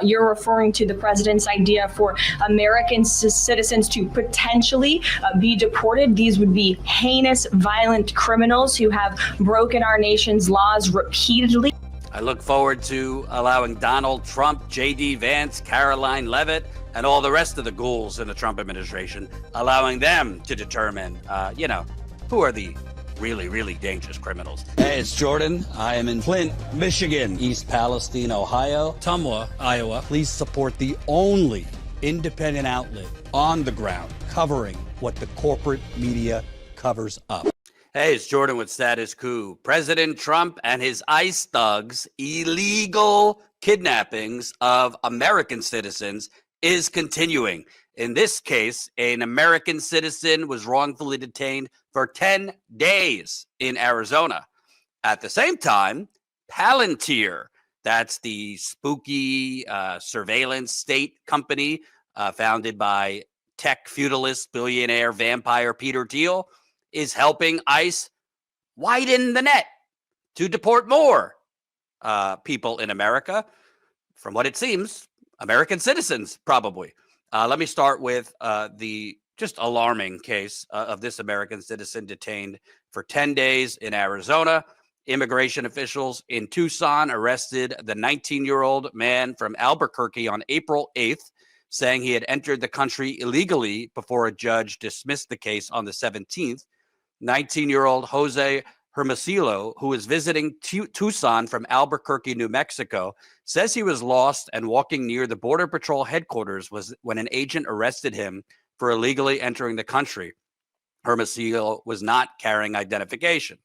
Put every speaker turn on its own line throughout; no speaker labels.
You're referring to the president's idea for American citizens to potentially be deported. These would be heinous, violent criminals who have broken our nation's laws repeatedly.
I look forward to allowing Donald Trump, J.D. Vance, Caroline Leavitt, and all the rest of the ghouls in the Trump administration, allowing them to determine, who are the really, really dangerous criminals.
Hey, it's Jordan. I am in Flint, Michigan, East Palestine, Ohio, Tumwa, Iowa. Please support the only independent outlet on the ground covering what the corporate media covers up.
Hey, it's Jordan with Status Coup. President Trump and his ICE thugs' illegal kidnappings of American citizens is continuing. In this case, an American citizen was wrongfully detained for 10 days in Arizona. At the same time, Palantir, that's the spooky surveillance state company founded by tech feudalist billionaire vampire Peter Thiel, is helping ICE widen the net to deport more people in America. From what it seems, American citizens, probably. Let me start with the just alarming case of this American citizen detained for 10 days in Arizona. Immigration officials in Tucson arrested the 19-year-old man from Albuquerque on April 8th, saying he had entered the country illegally before a judge dismissed the case on the 17th. 19-year-old Jose Hermosillo, who was visiting Tucson from Albuquerque, New Mexico, says he was lost and walking near the Border Patrol headquarters when an agent arrested him for illegally entering the country. Hermosillo was not carrying identification.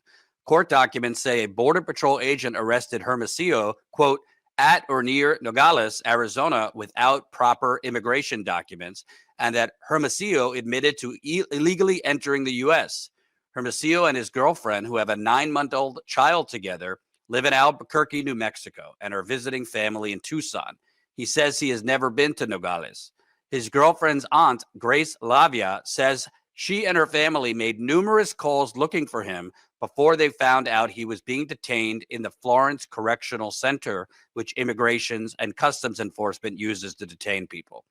Court documents say a Border Patrol agent arrested Hermosillo, quote, at or near Nogales, Arizona, without proper immigration documents, and that Hermosillo admitted to illegally entering the U.S. Hermosillo and his girlfriend, who have a 9-month-old child together, live in Albuquerque, New Mexico, and are visiting family in Tucson. He says he has never been to Nogales. His girlfriend's aunt, Grace Lavia, says she and her family made numerous calls looking for him before they found out he was being detained in the Florence Correctional Center, which Immigrations and Customs Enforcement uses to detain people.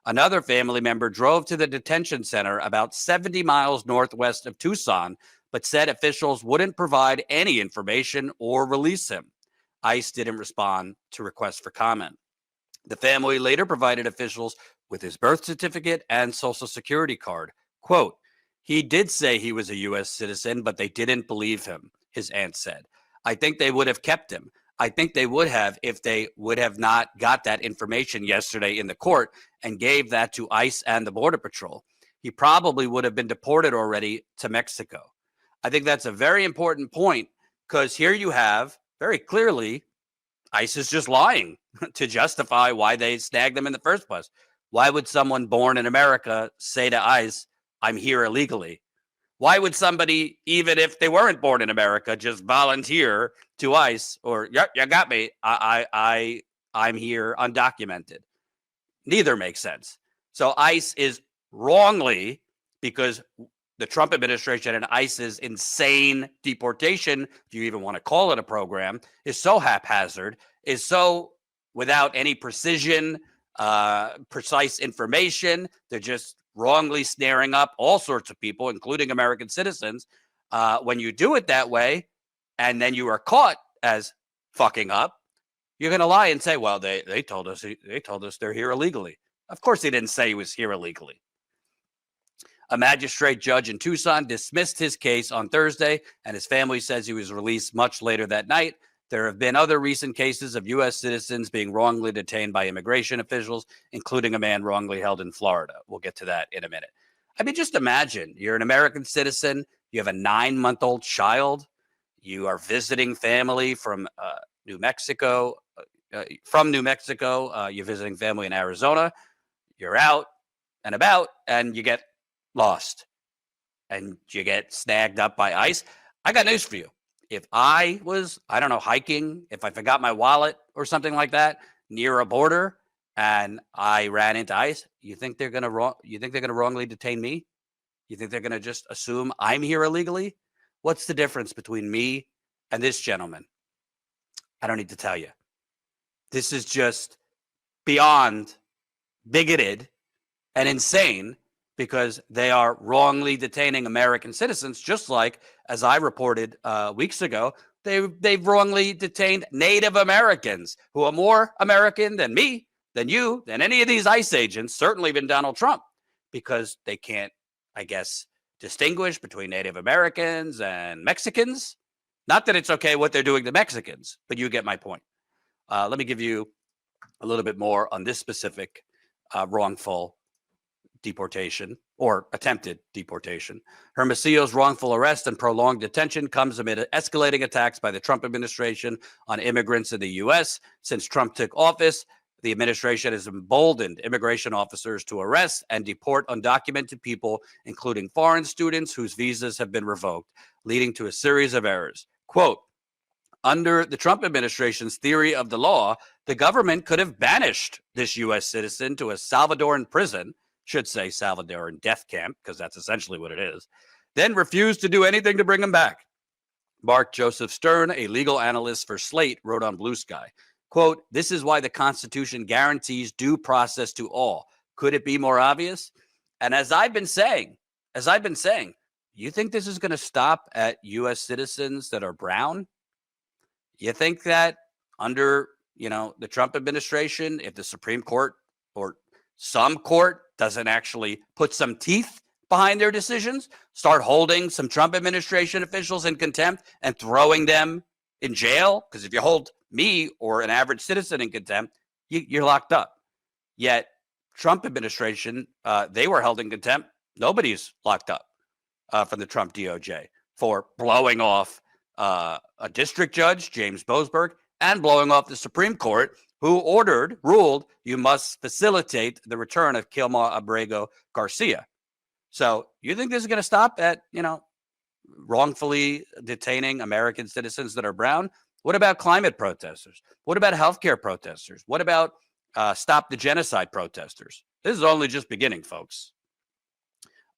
Another family member drove to the detention center about 70 miles northwest of Tucson, but said officials wouldn't provide any information or release him. ICE didn't respond to requests for comment. The family later provided officials with his birth certificate and social security card. Quote, he did say he was a U.S. citizen, but they didn't believe him, his aunt said. I think they would have kept him. I think they would have if they would have not got that information yesterday in the court and gave that to ICE and the Border Patrol. He probably would have been deported already to Mexico. I think that's a very important point because here you have very clearly ICE is just lying to justify why they snagged them in the first place. Why would someone born in America say to ICE, I'm here illegally? Why would somebody, even if they weren't born in America, just volunteer to ICE or, yep, you got me, I'm here undocumented? Neither makes sense. So ICE is wrongly, because the Trump administration and ICE's insane deportation, if you even want to call it a program, is so haphazard, is so without any precision, precise information. They're just wrongly snaring up all sorts of people, including American citizens. When you do it that way, and then you are caught as fucking up, you're going to lie and say, well, they told us they're here illegally. Of course, they didn't say he was here illegally. A magistrate judge in Tucson dismissed his case on Thursday, and his family says he was released much later that night. There have been other recent cases of U.S. citizens being wrongly detained by immigration officials, including a man wrongly held in Florida. We'll get to that in a minute. I mean, just imagine you're an American citizen. You have a 9-month-old child. You are visiting family from New Mexico. You're visiting family in Arizona. You're out and about, and you get lost, and you get snagged up by ICE. I got news for you. If I was, hiking, if I forgot my wallet or something like that near a border and I ran into ICE, you think they're going to wrongly detain me? You think they're going to just assume I'm here illegally? What's the difference between me and this gentleman? I don't need to tell you. This is just beyond bigoted and insane because they are wrongly detaining American citizens, just like, as I reported weeks ago, they've wrongly detained Native Americans who are more American than me, than you, than any of these ICE agents, certainly even Donald Trump, because they can't, I guess, distinguish between Native Americans and Mexicans. Not that it's okay what they're doing to Mexicans, but you get my point. Let me give you a little bit more on this specific wrongful deportation or attempted deportation. Hermosillo's wrongful arrest and prolonged detention comes amid escalating attacks by the Trump administration on immigrants in the U.S. Since Trump took office, the administration has emboldened immigration officers to arrest and deport undocumented people, including foreign students whose visas have been revoked, leading to a series of errors. Quote, under the Trump administration's theory of the law, the government could have banished this U.S. citizen to a Salvadoran prison, should say Salvadoran death camp, because that's essentially what it is, then refused to do anything to bring him back. Mark Joseph Stern, a legal analyst for Slate, wrote on Blue Sky, quote, this is why the Constitution guarantees due process to all. Could it be more obvious? And as I've been saying, you think this is going to stop at U.S. citizens that are brown? You think that under, the Trump administration, if the Supreme Court or some court doesn't actually put some teeth behind their decisions, start holding some Trump administration officials in contempt and throwing them in jail? Because if you hold me or an average citizen in contempt, you're locked up. Yet Trump administration, they were held in contempt. Nobody's locked up from the Trump DOJ for blowing off a district judge, James Boasberg, and blowing off the Supreme Court, who ruled you must facilitate the return of Kilmar Abrego Garcia. So you think this is going to stop at, wrongfully detaining American citizens that are brown? What about climate protesters? What about healthcare protesters? What about stop the genocide protesters? This is only just beginning, folks.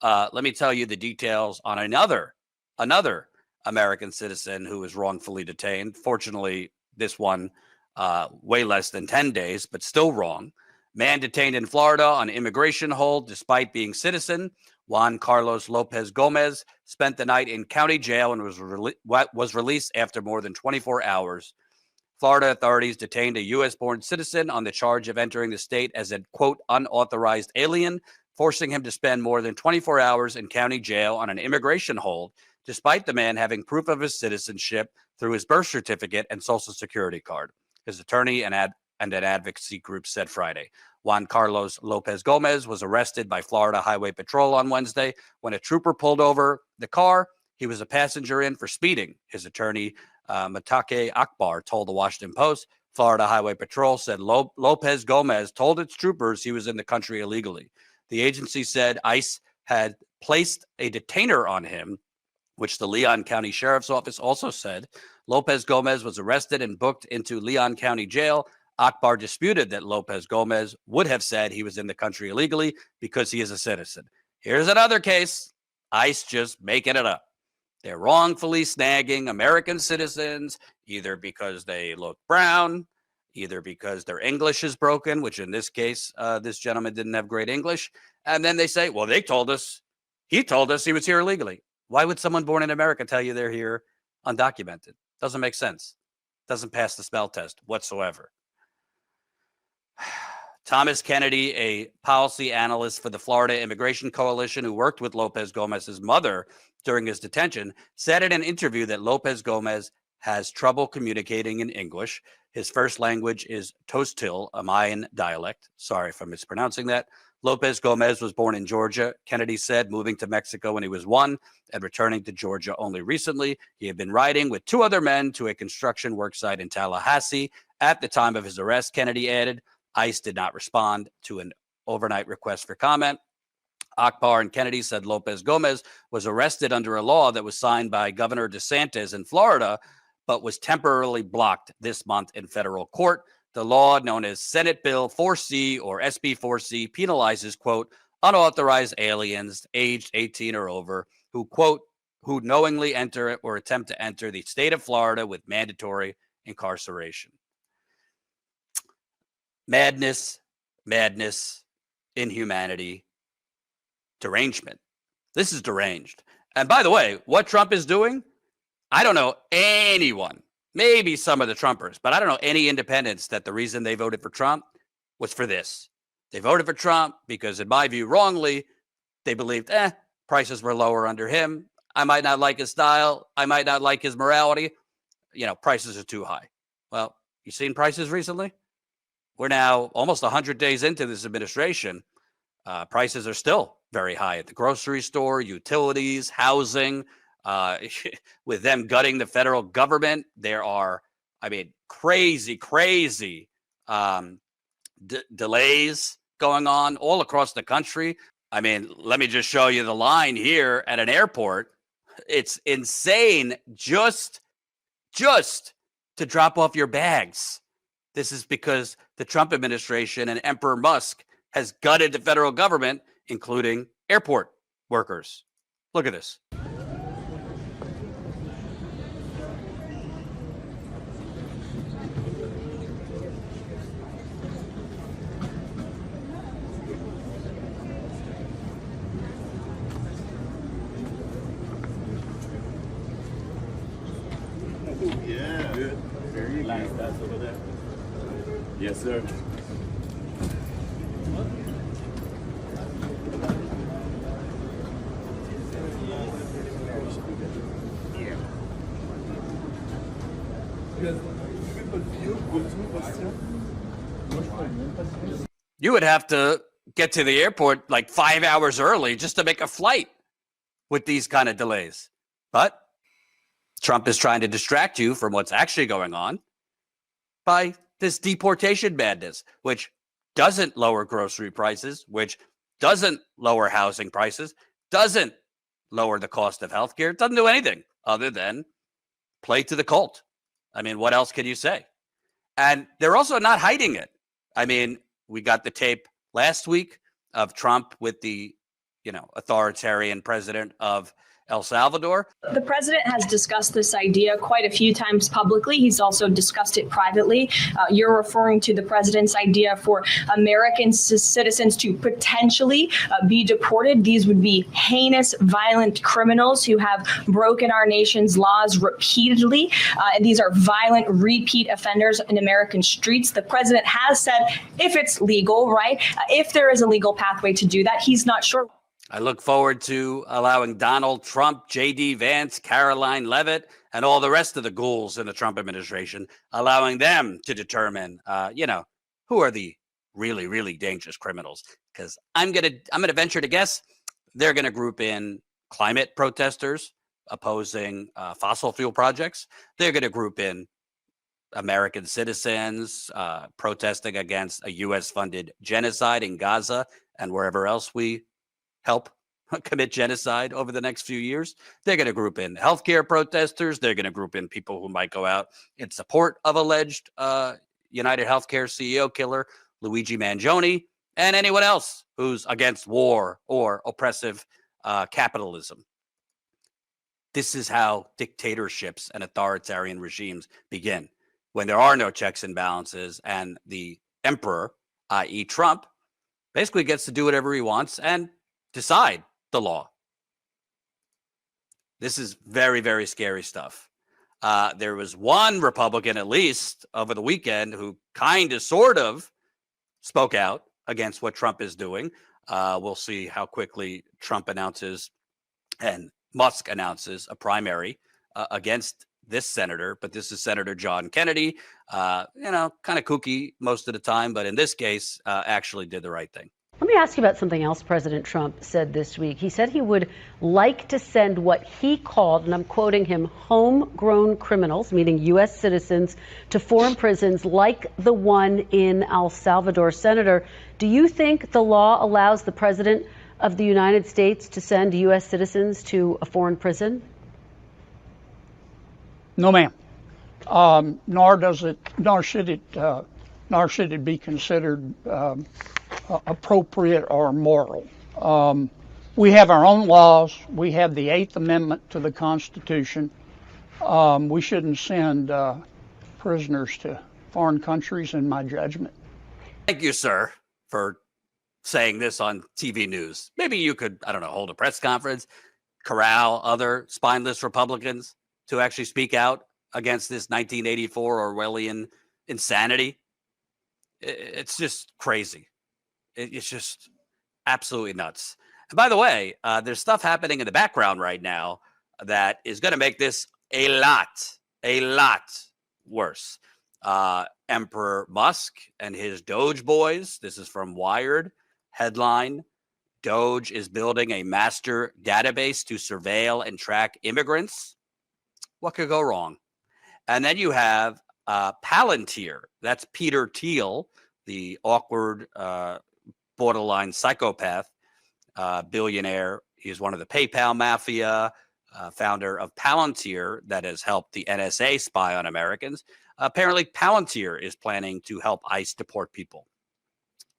Let me tell you the details on another American citizen who was wrongfully detained. Fortunately, this one way less than 10 days, but still wrong. Man detained in Florida on immigration hold despite being citizen. Juan Carlos Lopez Gomez spent the night in county jail and was released after more than 24 hours. Florida authorities detained a U.S.-born citizen on the charge of entering the state as a, quote, unauthorized alien, forcing him to spend more than 24 hours in county jail on an immigration hold, despite the man having proof of his citizenship through his birth certificate and Social Security card. His attorney and an advocacy group said Friday. Juan Carlos Lopez Gomez was arrested by Florida Highway Patrol on Wednesday when a trooper pulled over the car he was a passenger in for speeding. His attorney, Matake Akbar, told the Washington Post. Florida Highway Patrol said Lopez Gomez told its troopers he was in the country illegally. The agency said ICE had placed a detainer on him, which the Leon County Sheriff's Office also said. Lopez Gomez was arrested and booked into Leon County Jail. Akbar disputed that Lopez Gomez would have said he was in the country illegally because he is a citizen. Here's another case. ICE just making it up. They're wrongfully snagging American citizens, either because they look brown, either because their English is broken, which in this case, this gentleman didn't have great English. And then they say, well, he told us he was here illegally. Why would someone born in America tell you they're here undocumented? Doesn't make sense. Doesn't pass the smell test whatsoever. Thomas Kennedy, a policy analyst for the Florida Immigration Coalition who worked with Lopez Gomez's mother during his detention, said in an interview that Lopez Gomez has trouble communicating in English. His first language is Tostil, a Mayan dialect. Sorry if I'm mispronouncing that. Lopez Gomez was born in Georgia, Kennedy said, moving to Mexico when he was 1 and returning to Georgia only recently. He had been riding with 2 other men to a construction worksite in Tallahassee. At the time of his arrest, Kennedy added, ICE did not respond to an overnight request for comment. Akbar and Kennedy said Lopez Gomez was arrested under a law that was signed by Governor DeSantis in Florida, but was temporarily blocked this month in federal court. The law, known as Senate Bill 4C or SB 4C, penalizes, quote, unauthorized aliens aged 18 or over who, quote, who knowingly enter or attempt to enter the state of Florida with mandatory incarceration. Madness, madness, inhumanity, derangement. This is deranged. And by the way, what Trump is doing, I don't know anyone, maybe some of the Trumpers, but I don't know any independents that the reason they voted for Trump was for this. They voted for Trump because, in my view, wrongly, they believed, prices were lower under him. I might not like his style. I might not like his morality. Prices are too high. Well, you seen prices recently? We're now almost 100 days into this administration. Prices are still very high at the grocery store, utilities, housing. With them gutting the federal government, there are, crazy delays going on all across the country. Let me just show you the line here at an airport. It's insane just to drop off your bags. This is because the Trump administration and Emperor Musk has gutted the federal government, including airport workers. Look at this.
Yeah, good. Very nice. That's over there. Yes, sir.
You would have to get to the airport like 5 hours early just to make a flight with these kind of delays. But Trump is trying to distract you from what's actually going on by this deportation madness, which doesn't lower grocery prices, which doesn't lower housing prices, doesn't lower the cost of healthcare. It doesn't do anything other than play to the cult. What else can you say? And they're also not hiding it. We got the tape last week of Trump with the, authoritarian president of El Salvador.
The president has discussed this idea quite a few times publicly. He's also discussed it privately. You're referring to the president's idea for American citizens to potentially be deported. These would be heinous, violent criminals who have broken our nation's laws repeatedly. And these are violent repeat offenders in American streets. The president has said if it's legal, right? If there is a legal pathway to do that, he's not sure.
I look forward to allowing Donald Trump, J.D. Vance, Caroline Leavitt, and all the rest of the ghouls in the Trump administration, allowing them to determine, who are the really, really dangerous criminals. Because I'm gonna venture to guess they're gonna group in climate protesters opposing fossil fuel projects. They're gonna group in American citizens protesting against a U.S.-funded genocide in Gaza and wherever else we help commit genocide over the next few years. They're going to group in healthcare protesters. They're going to group in people who might go out in support of alleged United Healthcare CEO killer Luigi Mangione, and anyone else who's against war or oppressive capitalism. This is how dictatorships and authoritarian regimes begin, when there are no checks and balances, and the emperor, i.e. Trump, basically gets to do whatever he wants and decide the law. This is very, very scary stuff. There was one Republican, at least, over the weekend who sort of spoke out against what Trump is doing. We'll see how quickly Trump announces and Musk announces a primary against this senator. But this is Senator John Kennedy, kind of kooky most of the time, but in this case, actually did the right thing.
Let me ask you about something else President Trump said this week. He said he would like to send what he called, and I'm quoting him, homegrown criminals, meaning U.S. citizens, to foreign prisons like the one in El Salvador. Senator, do you think the law allows the President of the United States to send U.S. citizens to a foreign prison?
No, ma'am. Nor should it be considered appropriate or moral. We have our own laws. We have the 8th Amendment to the Constitution. We shouldn't send prisoners to foreign countries, in my judgment.
Thank you, sir, for saying this on TV news. Maybe you could, I don't know, hold a press conference, corral other spineless Republicans to actually speak out against this 1984 Orwellian insanity. It's just crazy. It's just absolutely nuts. And by the way, there's stuff happening in the background right now that is going to make this a lot worse. Emperor Musk and his Doge boys. This is from Wired. Headline: Doge is building a master database to surveil and track immigrants. What could go wrong? And then you have Palantir. That's Peter Thiel, the awkward, borderline psychopath billionaire. He's one of the PayPal mafia, founder of Palantir that has helped the NSA spy on Americans. Apparently, Palantir is planning to help ICE deport people.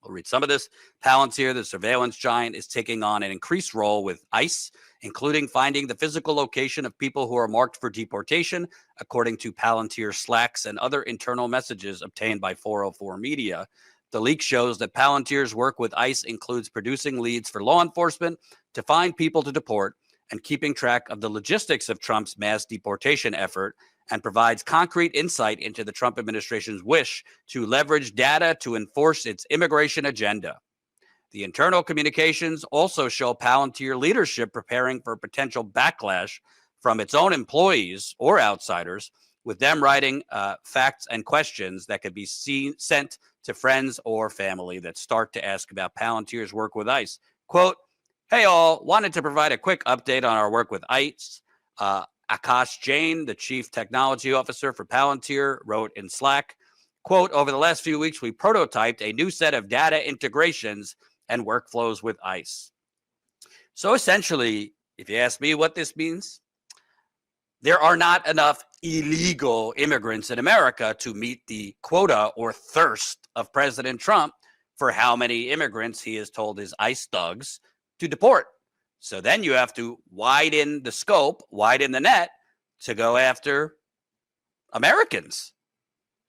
We'll read some of this. Palantir, the surveillance giant, is taking on an increased role with ICE, including finding the physical location of people who are marked for deportation, according to Palantir Slacks and other internal messages obtained by 404 Media. The leak shows that Palantir's work with ICE includes producing leads for law enforcement to find people to deport and keeping track of the logistics of Trump's mass deportation effort, and provides concrete insight into the Trump administration's wish to leverage data to enforce its immigration agenda. The internal communications also show Palantir leadership preparing for potential backlash from its own employees or outsiders, with them writing facts and questions that could be sent to friends or family that start to ask about Palantir's work with ICE. Quote, "Hey all, wanted to provide a quick update on our work with ICE. Akash Jain, the chief technology officer for Palantir, wrote in Slack, quote, over the last few weeks, we prototyped a new set of data integrations and workflows with ICE." So essentially, if you ask me what this means, there are not enough illegal immigrants in America to meet the quota or thirst of President Trump for how many immigrants he has told his ICE thugs to deport. So then you have to widen the scope, widen the net to go after Americans.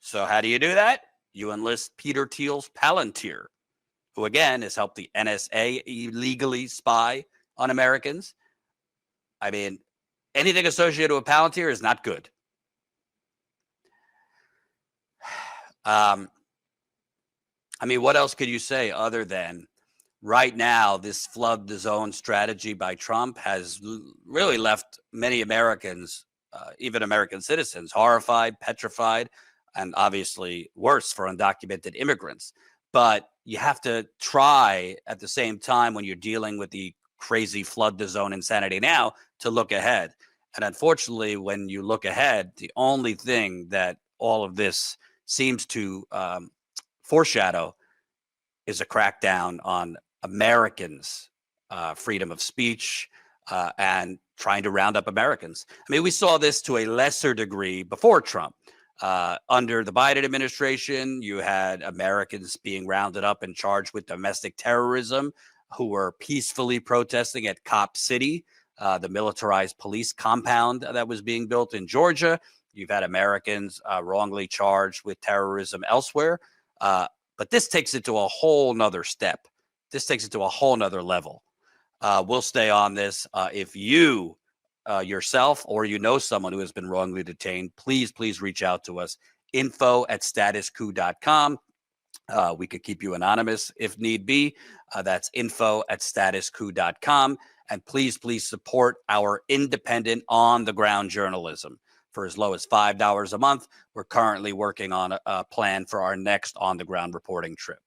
So how do you do that? You enlist Peter Thiel's Palantir, who again has helped the NSA illegally spy on Americans. I mean, anything associated with Palantir is not good. I mean, what else could you say other than right now, this flood the zone strategy by Trump has really left many Americans, even American citizens, horrified, petrified, and obviously worse for undocumented immigrants. But you have to try at the same time when you're dealing with the crazy flood the zone insanity now to look ahead. And unfortunately, when you look ahead, the only thing that all of this seems to foreshadow is a crackdown on Americans' freedom of speech and trying to round up Americans. I mean, we saw this to a lesser degree before Trump. Under the Biden administration, you had Americans being rounded up and charged with domestic terrorism who were peacefully protesting at Cop City, the militarized police compound that was being built in Georgia. You've had Americans wrongly charged with terrorism elsewhere. But this takes it to a whole nother step. This takes it to a whole nother level. We'll stay on this. If you yourself or you know someone who has been wrongly detained, please reach out to us. info@statuscoup.com. We could keep you anonymous if need be. That's info@statuscoup.com. And please support our independent on-the-ground journalism. For as low as $5 a month, we're currently working on a plan for our next on-the-ground reporting trip.